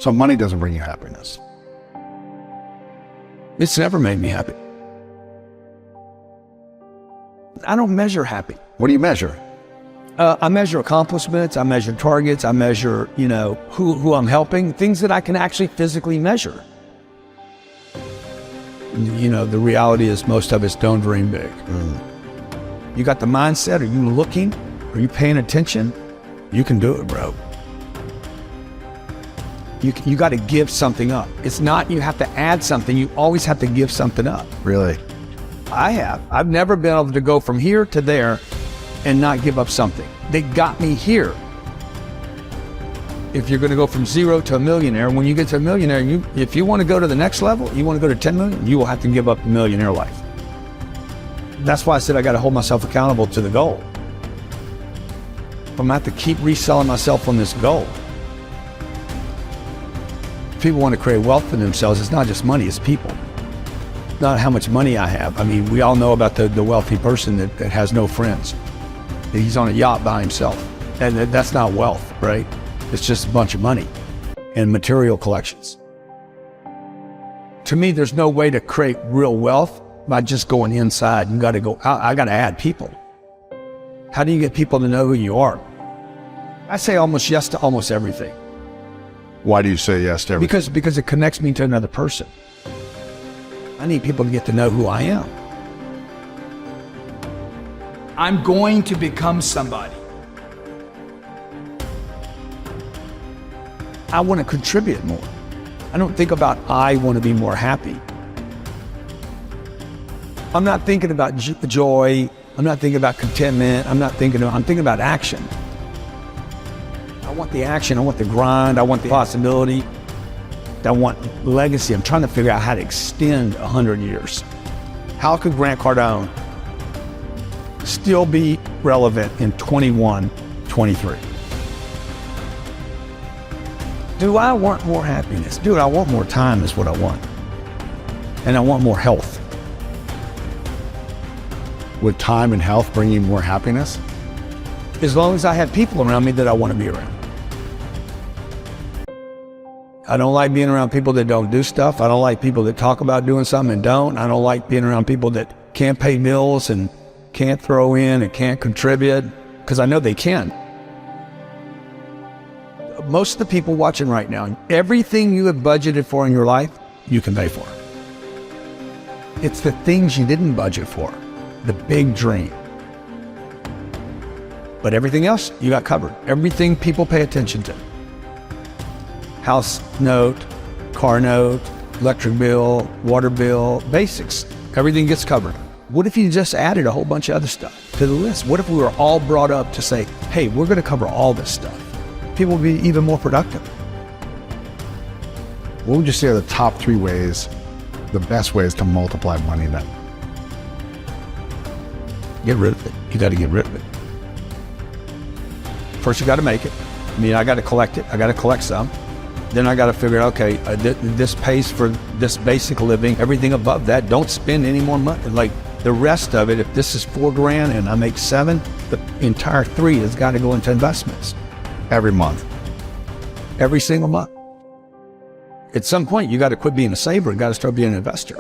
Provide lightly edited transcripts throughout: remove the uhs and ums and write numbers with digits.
So money doesn't bring you happiness. It's never made me happy. I don't measure happy. What do you measure? I measure accomplishments, I measure targets, I measure, who I'm helping, things that I can actually physically measure. The reality is most of us don't dream big. You got the mindset, are you looking? Are you paying attention? You can do it, bro. You got to give something up. It's not you have to add something, you always have to give something up. Really? I've never been able to go from here to there and not give up something. They got me here. If you're going to go from zero to a millionaire, when you get to a millionaire, if you want to go to the next level, you want to go to 10 million, you will have to give up the millionaire life. That's why I said I got to hold myself accountable to the goal. I'm going to have to keep reselling myself on this goal. People want to create wealth for themselves. It's not just money, it's people. Not how much money I have. I mean, we all know about the wealthy person that has no friends. He's on a yacht by himself. And that's not wealth, right? It's just a bunch of money and material collections. To me, there's no way to create real wealth by just going inside. You got to go out. I got to add people. How do you get people to know who you are? I say almost yes to almost everything. Why do you say yes to everything? Because it connects me to another person. I need people to get to know who I am. I'm going to become somebody. I want to contribute more. I don't think about I want to be more happy. I'm not thinking about joy. I'm not thinking about contentment. I'm thinking about action. I want the action. I want the grind. I want the possibility. I want legacy. I'm trying to figure out how to extend 100 years. How could Grant Cardone still be relevant in 21, 23? Do I want more happiness? Dude, I want more time is what I want. And I want more health. Would time and health bring you more happiness? As long as I have people around me that I want to be around. I don't like being around people that don't do stuff. I don't like people that talk about doing something and don't. I don't like being around people that can't pay bills and can't throw in and can't contribute, because I know they can. Most of the people watching right now, everything you have budgeted for in your life, you can pay for. It's the things you didn't budget for, the big dream. But everything else, you got covered. Everything people pay attention to. House note, car note, electric bill, water bill, basics. Everything gets covered. What if you just added a whole bunch of other stuff to the list? What if we were all brought up to say, hey, we're going to cover all this stuff? People would be even more productive. What would you say are the top 3 ways, the best ways to multiply money then? Get rid of it. You got to get rid of it. First, you got to make it. I got to collect it. I got to collect some. Then I got to figure out, okay, this pays for this basic living. Everything above that, don't spend any more money. Like the rest of it, if this is $4,000 and I make 7, the entire 3 has got to go into investments. Every month. Every single month. At some point, you got to quit being a saver and got to start being an investor.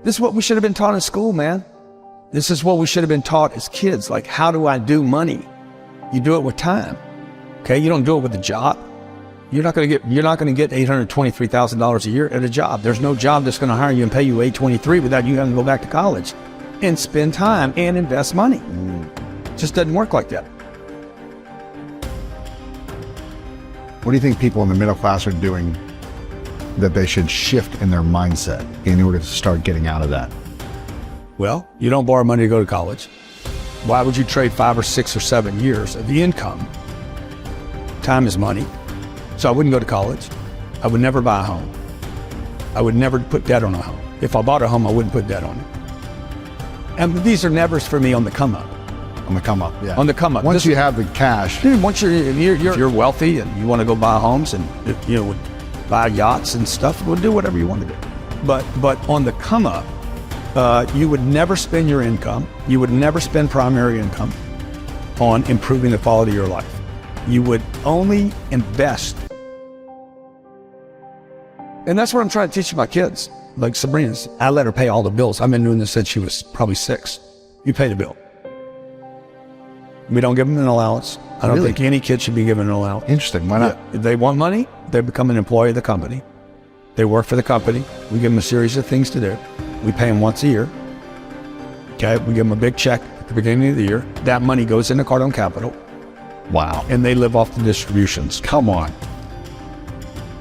This is what we should have been taught in school, man. This is what we should have been taught as kids. Like, how do I do money? You do it with time. Okay, you don't do it with a job. You're not going to get $823,000 a year at a job. There's no job that's going to hire you and pay you $823 without you having to go back to college and spend time and invest money. It just doesn't work like that. What do you think people in the middle class are doing that they should shift in their mindset in order to start getting out of that? Well, you don't borrow money to go to college. Why would you trade 5 or 6 or 7 years of the income? Time is money. So I wouldn't go to college. I would never buy a home. I would never put debt on a home. If I bought a home, I wouldn't put debt on it. And these are nevers for me on the come up. On the come up, yeah. On the come up. Once you have the cash. Dude, once you're wealthy and you want to go buy homes and buy yachts and stuff, we'll do whatever you want to do. But on the come up, you would never spend your income. You would never spend primary income on improving the quality of your life. You would only invest And that's what I'm trying to teach my kids. Like Sabrina's, I let her pay all the bills. I've been doing this since she was probably 6. You pay the bill. We don't give them an allowance. I don't think any kid should be given an allowance. Interesting. Why not? If they want money, they become an employee of the company. They work for the company. We give them a series of things to do. We pay them once a year. Okay, we give them a big check at the beginning of the year. That money goes into Cardone Capital. Wow. And they live off the distributions. Come on.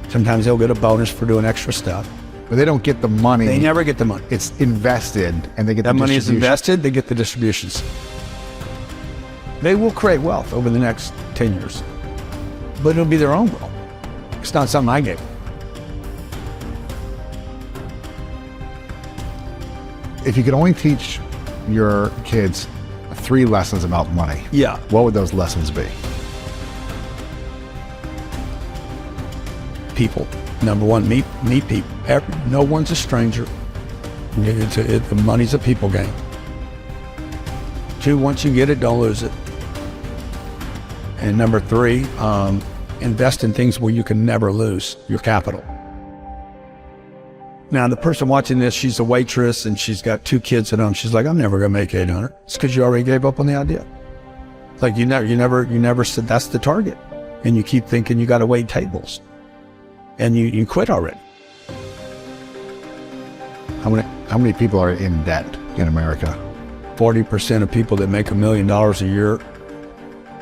Sometimes they'll get a bonus for doing extra stuff. But they don't get the money. They never get the money. It's invested, and they get That the money is distribution. invested, they get the distributions. They will create wealth over the next 10 years. But it'll be their own wealth. It's not something I gave them. If you could only teach your kids 3 lessons about money, Yeah. what would those lessons be? People. Number one, meet people. No one's a stranger. The money's a people game. 2, once you get it, don't lose it. And number 3, invest in things where you can never lose your capital. Now, the person watching this, she's a waitress and she's got 2 kids at home. She's like, I'm never gonna make 800. It's because you already gave up on the idea. Like you never said that's the target, and you keep thinking you got to wait tables, and you quit already. How many people are in debt in America? 40% of people that make $1 million a year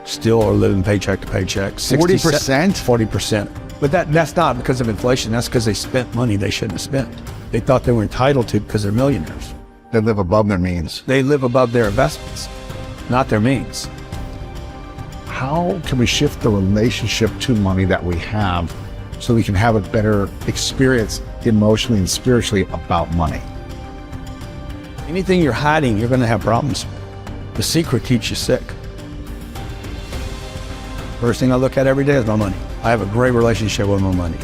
still are living paycheck to paycheck. 40%? 40%. But that's not because of inflation. That's because they spent money they shouldn't have spent. They thought they were entitled to because they're millionaires. They live above their means. They live above their investments, not their means. How can we shift the relationship to money that we have so we can have a better experience emotionally and spiritually about money? Anything you're hiding, you're going to have problems with. The secret keeps you sick. First thing I look at every day is my money. I have a great relationship with my money.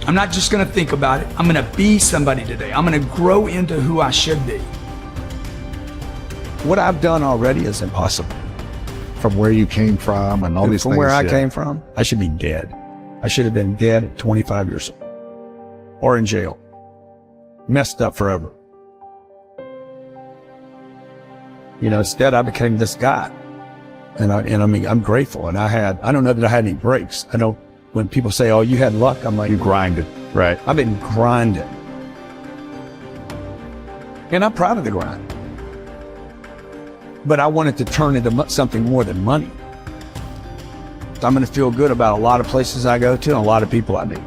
I'm not just gonna think about it. I'm gonna be somebody today. I'm gonna grow into who I should be. What I've done already is impossible. From where you came from and all these From things. where I yeah. came from, I should be dead. I should have been dead at 25 years old. Or in jail. Messed up forever. Instead I became this guy. And I mean, I'm grateful. And I don't know that I had any breaks. When people say, oh, you had luck, I'm like, You grinded, right? I've been grinding. And I'm proud of the grind. But I wanted to turn into something more than money. So I'm going to feel good about a lot of places I go to and a lot of people I meet.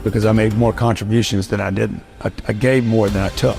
Because I made more contributions than I didn't. I gave more than I took.